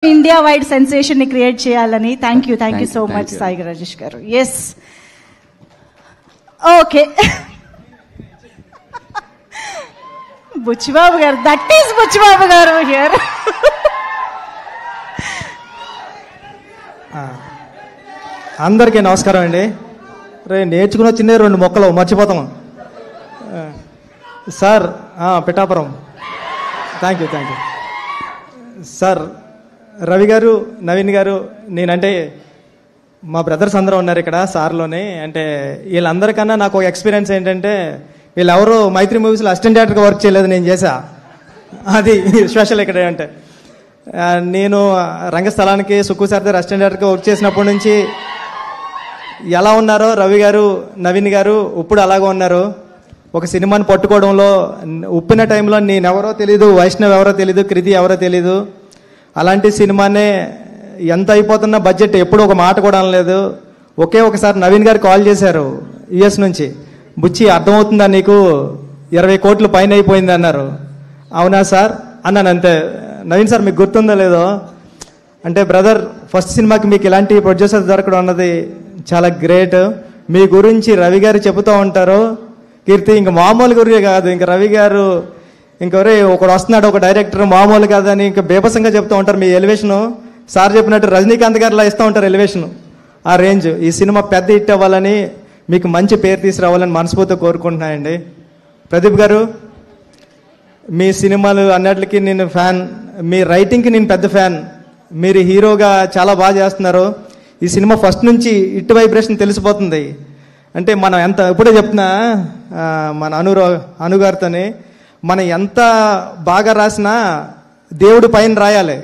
India wide sensation ని create చేయాలని. Thank you so much Sai Rajesh garu. Yes, okay. Buchibabu గారు, that is Buchibabu గారు హియర్. అందరికీ నమస్కారం అండి. నేర్చుకున్న చిన్న 2 మొక్కలు మర్చిపోతాం sir. Pithapuram. Thank you sir. Ravi గారు, నవీన్ గారు, నేనంటే మా బ్రదర్స్ అందరూ ఉన్నారు ఇక్కడ సార్లోనే. అంటే వీళ్ళందరికన్నా నాకు ఒక ఎక్స్పీరియన్స్ ఏంటంటే, వీళ్ళెవరూ మైత్రి మూవీస్లో అసిస్టెంట్ డైరెక్టర్గా వర్క్ చేయలేదు, నేను చేశా. అది స్పెషల్ ఇక్కడ. అంటే నేను రంగస్థలానికి సుక్కు సార్ దగ్గర అసిస్టెంట్ డైరెక్టర్గా వర్క్ చేసినప్పటి నుంచి ఎలా ఉన్నారో రవి గారు, నవీన్ గారు ఇప్పుడు అలాగే ఉన్నారు. ఒక సినిమాని పట్టుకోవడంలో ఉప్పిన టైంలో నేనెవరో తెలీదు, వైష్ణవ్ ఎవరో తెలీదు, కృతి ఎవరో తెలీదు. అలాంటి సినిమానే ఎంత అయిపోతున్న బడ్జెట్ ఎప్పుడు ఒక మాట కూడా అనలేదు. ఒకే ఒకసారి నవీన్ గారు కాల్ చేశారు యుఎస్ నుంచి, బుచ్చి అర్థమవుతుందా నీకు, 20 కోట్ల పైన అయిపోయింది అన్నారు. అవునా సార్ అన్నాను. అంతే. నవీన్ సార్ మీకు గుర్తుందో లేదో అంటే, బ్రదర్ ఫస్ట్ సినిమాకి మీకు ఇలాంటి ప్రొడ్యూసర్ దొరకడం అన్నది చాలా గ్రేట్. మీ గురించి రవి గారు చెబుతూ ఉంటారు, కీర్తి ఇంక మామూలు గురి కాదు, ఇంకా రవి గారు ఇంకొరే ఒకడు వస్తున్నాడు, ఒక డైరెక్టర్ మామూలు కాదని ఇంకా బేపసంగా చెప్తూ ఉంటారు. మీ ఎలివేషను సార్ చెప్పినట్టు రజనీకాంత్ గారిలా ఇస్తూ ఉంటారు ఎలివేషను, ఆ రేంజ్. ఈ సినిమా పెద్ద హిట్ అవ్వాలని, మీకు మంచి పేరు తీసుకురావాలని మనస్ఫూర్తిగా కోరుకుంటున్నాయండి. ప్రదీప్ గారు, మీ సినిమాలు అన్నిటికీ నేను ఫ్యాన్, మీ రైటింగ్కి నేను పెద్ద ఫ్యాన్. మీరు హీరోగా చాలా బాగా చేస్తున్నారు. ఈ సినిమా ఫస్ట్ నుంచి ఇటు వైబ్రేషన్ తెలిసిపోతుంది. అంటే మనం ఎంత, ఇప్పుడే చెప్తున్నా మన అనుగారితోని, మనం ఎంత బాగా రాసినా దేవుడు పైన రాయాలి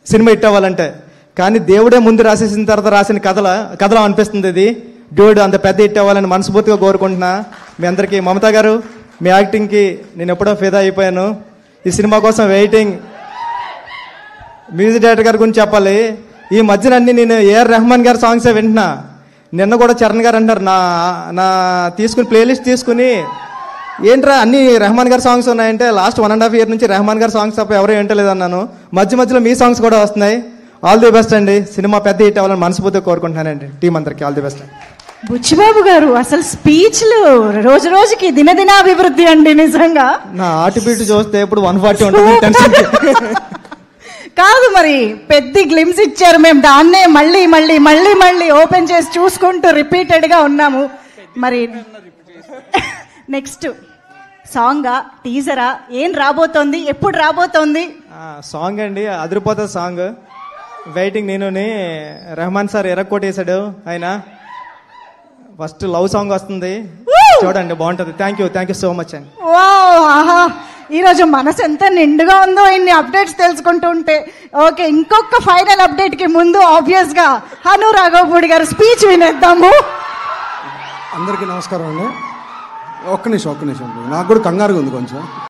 సినిమా హిట్ అవ్వాలంటే. కానీ దేవుడే ముందు రాసేసిన తర్వాత రాసిన కథలో అనిపిస్తుంది ఇది. దేవుడు అంత పెద్ద హిట్ అవ్వాలని మనస్ఫూర్తిగా కోరుకుంటున్నా. మీ అందరికీ, మమతా గారు మీ యాక్టింగ్కి నేను ఎప్పుడో ఫిదా అయిపోయాను. ఈ సినిమా కోసం వెయిటింగ్. మ్యూజిక్ డైరెక్టర్ గారి గురించి చెప్పాలి. ఈ మధ్యన అన్ని నేను ఏఆర్ రెహమాన్ గారి సాంగ్సే వింటున్నా. నిన్న కూడా చరణ్ గారు అంటారు, నా తీసుకుని ప్లేలిస్ట్ తీసుకుని, ఏంట్రా అన్ని రెహమాన్ గారి సాంగ్స్ ఉన్నాయంటే, లాస్ట్ 1.5 year నుంచి రెహమాన్ గారి సాంగ్స్ తప్ప ఎవరూ వింటలేదు అన్నాను. మధ్యలో మీ సాంగ్స్ కూడా వస్తున్నాయి. ఆల్ ది బెస్ట్ అండి. సినిమా పెద్ద హిట్ అవ్వాలని మనస్ఫూర్తిగా కోరుకుంటున్నానండి. టీం అందరికీ ఆల్ ది బెస్ట్. బుచ్చిబాబు గారు అసలు స్పీచ్లు రోజు రోజుకి దినదినాభివృద్ధి అండి. నిజంగా నా ఆర్టిబిట్ చూస్తే ఇప్పుడు 140 ఉంటుంది. కాదు, మరి పెద్ద గ్లిమ్స్ ఇచ్చారు. మేము దాన్నే మళ్ళీ మళ్ళీ మళ్ళీ మళ్ళీ ఓపెన్ చేసి చూసుకుంటూ రిపీటెడ్గా ఉన్నాము. మరి నెక్స్ట్ సాంగా, టీజరా, ఏం రాబోతోంది, ఎప్పుడు రాబోతోంది? సాంగ్ అండి, అదిరిపోతుంది సాంగ్. వెయిటింగ్. నేను రెహమాన్ సార్ ఎరక్కొట్టేశాడు ఆయన. ఫస్ట్ లవ్ సాంగ్ వస్తుంది, చూడండి బాగుంటుంది. థ్యాంక్ యూ సో మచ్ అండి. ఆహా, ఈరోజు మనసు ఎంత నిండుగా ఉందో ఇన్ని అప్డేట్స్ తెలుసుకుంటూ ఉంటే. ఓకే, ఇంకొక ఫైనల్ అప్డేట్ కి ముందు ఆబ్వియస్ గా హను రాఘవపూడి గారు స్పీచ్ వినేద్దాము. అందరికీ నమస్కారం అండి. ఒక్క నిమిషం నాకు కూడా కంగారుగా ఉంది కొంచెం.